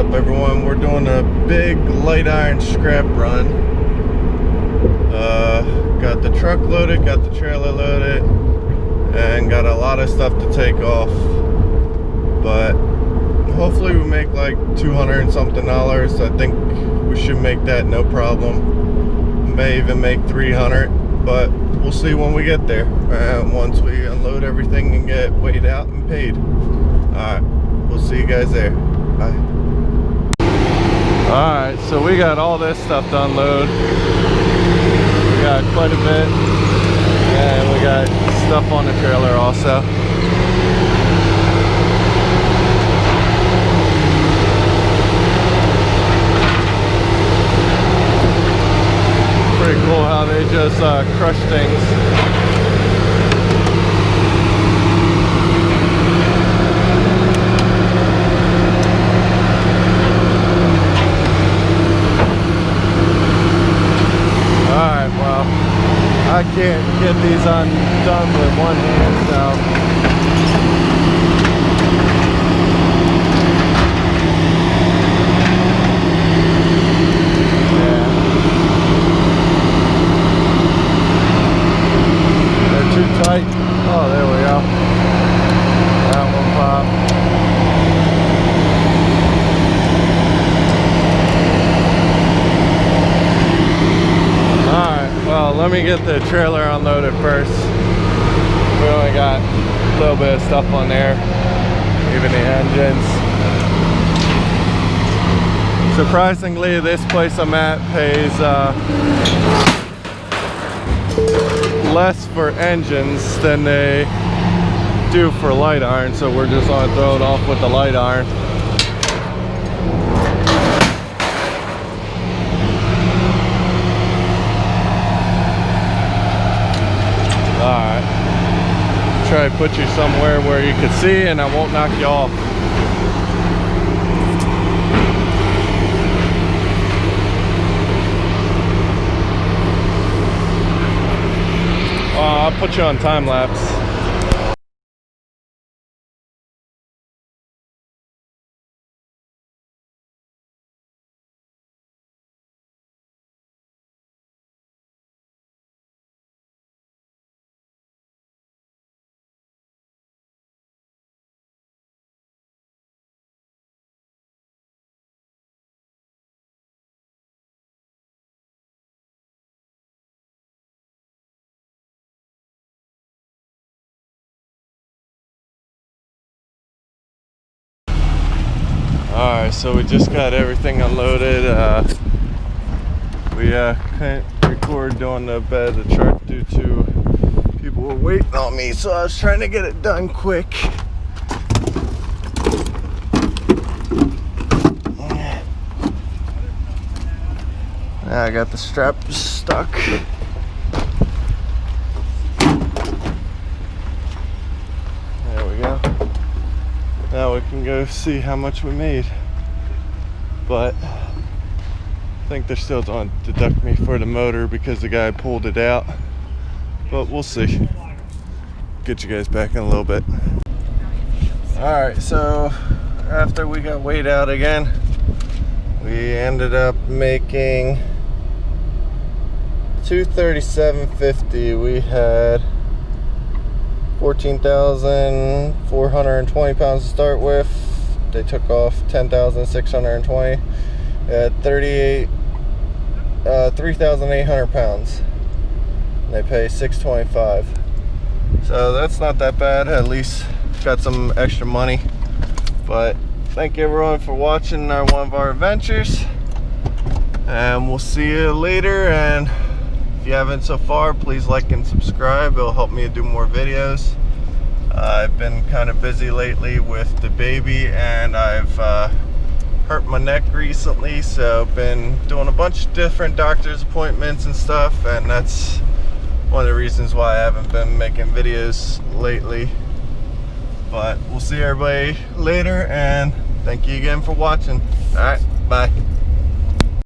up, everyone? We're doing a big light iron scrap run. Got the truck loaded, got the trailer loaded, and got a lot of stuff to take off. But hopefully we make like $200 and something. I think we should make that no problem. May even make $300, but we'll see when we get there. Once we unload everything and get weighed out and paid. Alright, we'll see you guys there. Bye. Alright, so we got all this stuff to unload. We got quite a bit. And we got stuff on the trailer also. Pretty cool how they just crush things. Alright, well, I can't get these undone with one hand, so tight. Oh, there we go. That one popped. Alright, well, let me get the trailer unloaded first. We only got a little bit of stuff on there, even the engines. Surprisingly, this place I'm at pays less for engines than they do for light iron, so we're just gonna throw it off with the light iron. Alright, try to put you somewhere where you can see and I won't knock you off. I'll put you on time lapse. Alright, so we just got everything unloaded. We couldn't record doing the bed of the truck due to people were waiting on me, so I was trying to get it done quick. I got the strap stuck. There we go. Now we can go see how much we made, but I think they're still going to deduct me for the motor because the guy pulled it out, but we'll see. Get you guys back in a little bit. Alright, so after we got weighed out again, we ended up making $237.50. We had 14,420 pounds to start with. They took off 10,620 at 3,800 pounds. They pay $625. So that's not that bad. At least got some extra money. But thank you everyone for watching one of our adventures, and we'll see you later. And if you haven't so far, please like and subscribe. It'll help me do more videos. I've been kind of busy lately with the baby, and I've hurt my neck recently, so I've been doing a bunch of different doctor's appointments and stuff, and that's one of the reasons why I haven't been making videos lately. But we'll see everybody later, and thank you again for watching. Alright, bye.